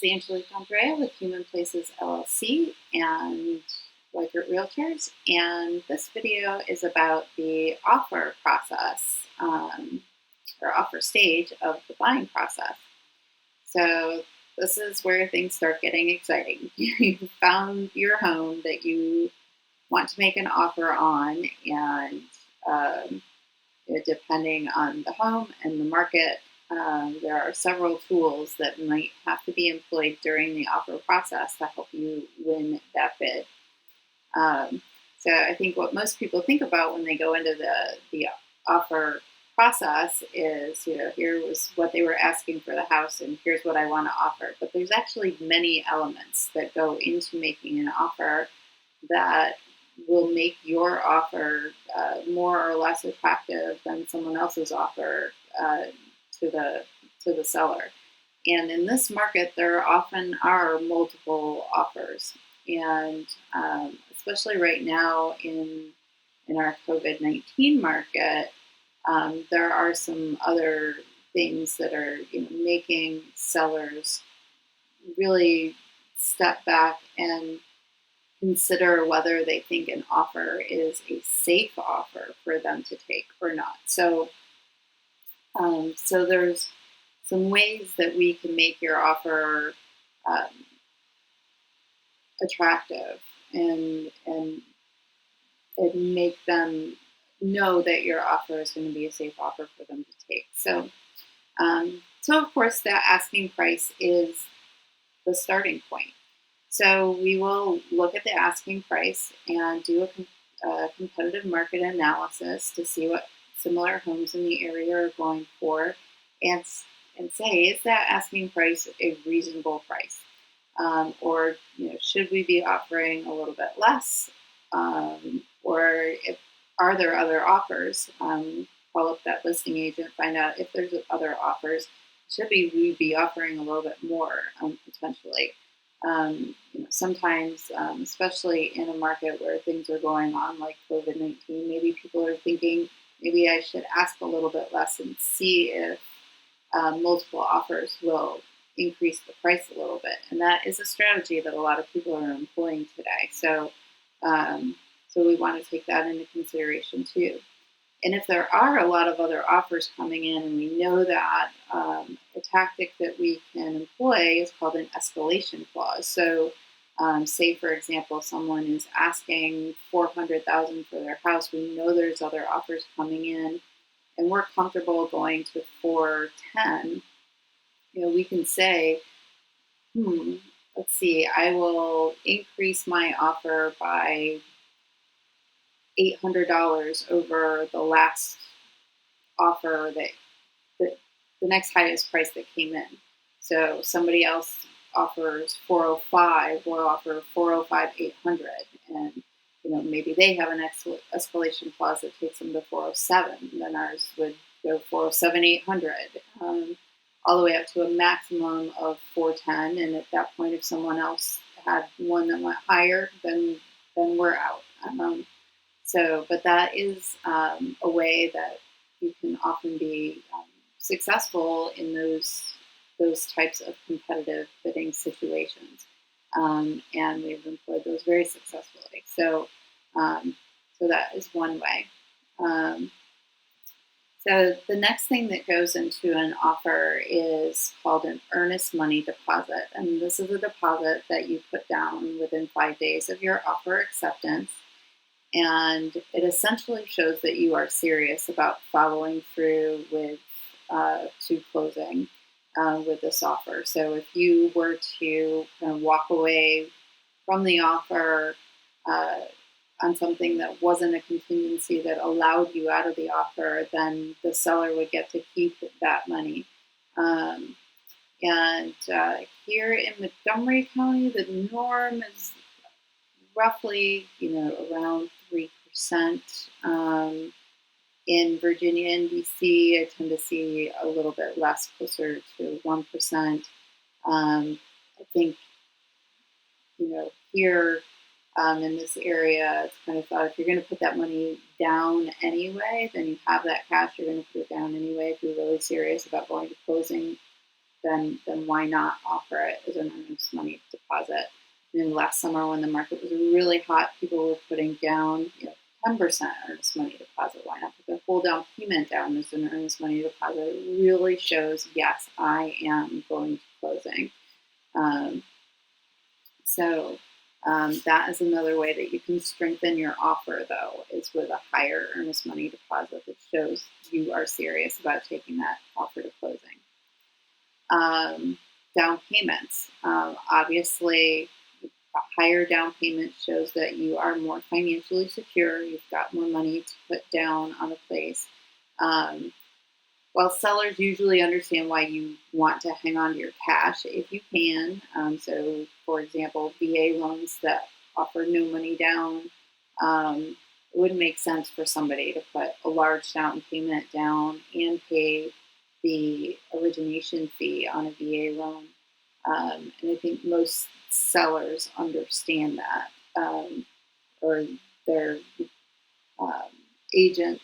It's Angelique Andrea with Human Places LLC and Weichert Realtors, and this video is about the offer process or offer stage of the buying process. So this is where things start getting exciting. You found your home that you want to make an offer on, and um, depending on the home and the market, there are several tools that might have to be employed during the offer process to help you win that bid. Um, so I think what most people think about when they go into the offer process is, here was what they were asking for the house, and here's what I want to offer. But there's actually many elements that go into making an offer that will make your offer more or less attractive than someone else's offer to the seller. And in this market, there often are multiple offers, and especially right now in our COVID-19 market, there are some other things that are making sellers really step back and consider whether they think an offer is a safe offer for them to take or not. So there's some ways that we can make your offer attractive and make them know that your offer is going to be a safe offer for them to take. So of course, that asking price is the starting point. So we will look at the asking price and do a competitive market analysis to see what similar homes in the area are going for, and say, is that asking price a reasonable price, or should we be offering a little bit less, are there other offers? Call up that listing agent, find out if there's other offers. Should we be offering a little bit more potentially? Sometimes, especially in a market where things are going on like COVID-19, maybe people are thinking, maybe I should ask a little bit less and see if multiple offers will increase the price a little bit. And that is a strategy that a lot of people are employing today. So we want to take that into consideration too. And if there are a lot of other offers coming in and we know that, a tactic that we can employ is called an escalation clause. So say, for example, someone is asking $400,000 for their house. We know there's other offers coming in, and we're comfortable going to 410. We can say, let's see, I will increase my offer by $800 over the last offer that the next highest price that came in. So somebody else offers 405, we'll offer 405 800, and maybe they have an escalation clause that takes them to 407. Then ours would go 407 800, all the way up to a maximum of 410. And at that point, if someone else had one that went higher, then we're out. But that is a way that you can often be successful in those types of competitive bidding situations, and we've employed those very successfully. So that is one way. So the next thing that goes into an offer is called an earnest money deposit, and this is a deposit that you put down within 5 days of your offer acceptance. And it essentially shows that you are serious about following through with to closing with this offer. So if you were to kind of walk away from the offer on something that wasn't a contingency that allowed you out of the offer, then the seller would get to keep that money. And here in Montgomery County, the norm is roughly, around 3%. In Virginia and DC, I tend to see a little bit less, closer to 1%. I think, here in this area, it's kind of thought if you're going to put that money down anyway, then you have that cash, you're going to put it down anyway if you're really serious about going to closing then why not offer it as an earnest money deposit? Last summer when the market was really hot, people were putting down 10% earnest money deposit. Why not put the whole down payment down as an earnest money deposit? It really shows, yes, I am going to closing. That is another way that you can strengthen your offer, though, is with a higher earnest money deposit that shows you are serious about taking that offer to closing. Down payments. Obviously, a higher down payment shows that you are more financially secure. You've got more money to put down on a place. While sellers usually understand why you want to hang on to your cash if you can. So, for example, VA loans that offer no money down, it wouldn't make sense for somebody to put a large down payment down and pay the origination fee on a VA loan. And I think most sellers understand that, or their agent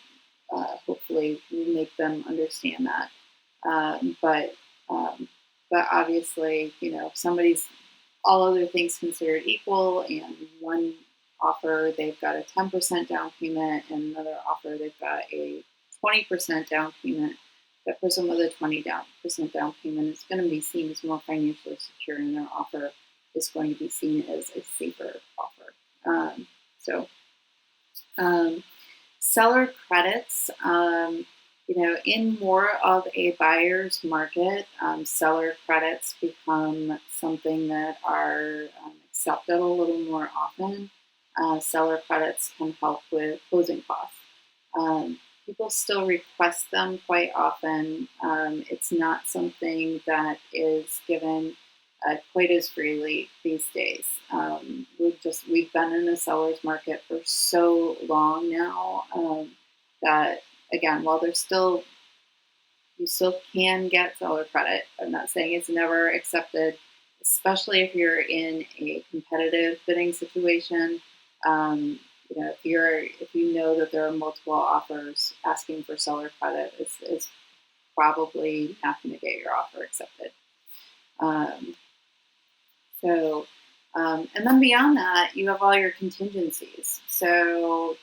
hopefully will make them understand that. But obviously, if somebody's all other things considered equal, and one offer they've got a 10% down payment, and another offer they've got a 20% down payment, that person with a 20% down payment is going to be seen as more financially secure, and their offer is going to be seen as a safer offer. Seller credits, in more of a buyer's market, seller credits become something that are accepted a little more often. Seller credits can help with closing costs. People still request them quite often. It's not something that is given quite as freely these days. We've been in the seller's market for so long now that, again, while you still can get seller credit, I'm not saying it's never accepted, especially if you're in a competitive bidding situation. If you know that there are multiple offers asking for seller credit, it's probably not going to get your offer accepted. And then beyond that, you have all your contingencies. So,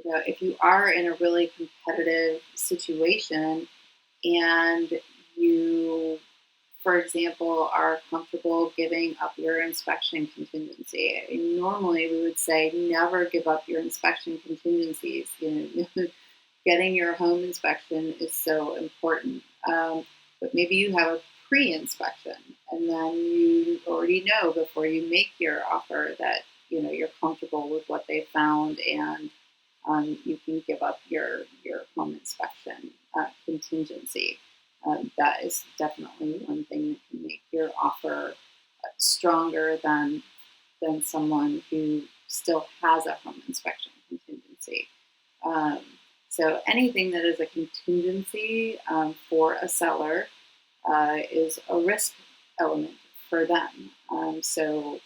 if you are in a really competitive situation and you, for example, are comfortable giving up your inspection contingency, normally we would say never give up your inspection contingencies. Getting your home inspection is so important. But maybe you have a pre-inspection, and then you already know before you make your offer that you're comfortable with what they found, and you can give up your home inspection contingency. That is definitely one thing that can make your offer stronger than someone who still has a home inspection contingency. So anything that is a contingency for a seller is a risk element for them. So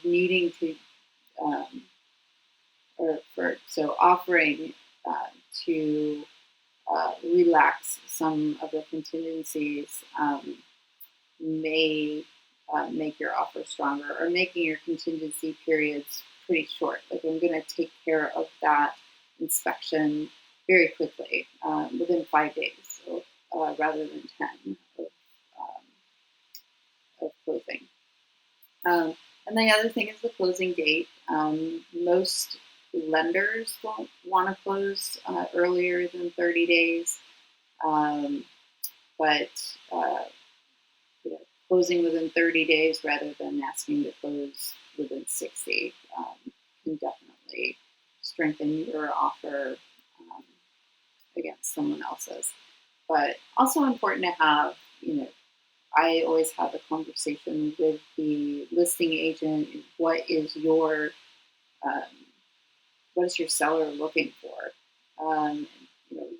needing to offering to relax some of the contingencies may make your offer stronger, or making your contingency periods pretty short. Like, I'm going to take care of that inspection very quickly, within 5 days, rather than 10 of closing. And the other thing is the closing date. Most lenders won't want to close earlier than 30 days, but closing within 30 days rather than asking to close within 60 can definitely strengthen your offer against someone else's. But also important to have, I always have a conversation with the listing agent. What is your seller looking for?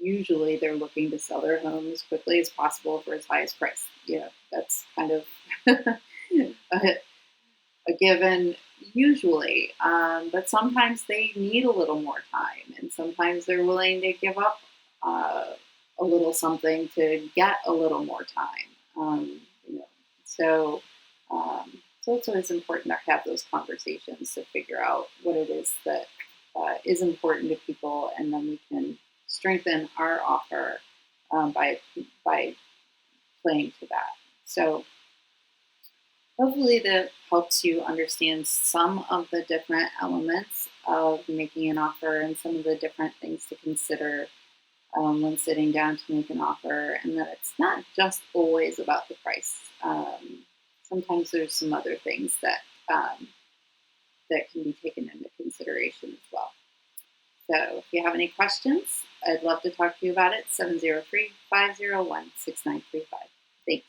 Usually they're looking to sell their home as quickly as possible for its highest price. That's kind of a given usually. But sometimes they need a little more time, and sometimes they're willing to give up a little something to get a little more time. You know, so so it's always important to have those conversations to figure out what it is that is important to people, and then we can strengthen our offer by playing to that. So hopefully that helps you understand some of the different elements of making an offer and some of the different things to consider when sitting down to make an offer, and that it's not just always about the price. Sometimes there's some other things that can be taken into consideration as well. So if you have any questions, I'd love to talk to you about it. 703-501-6935. Thanks.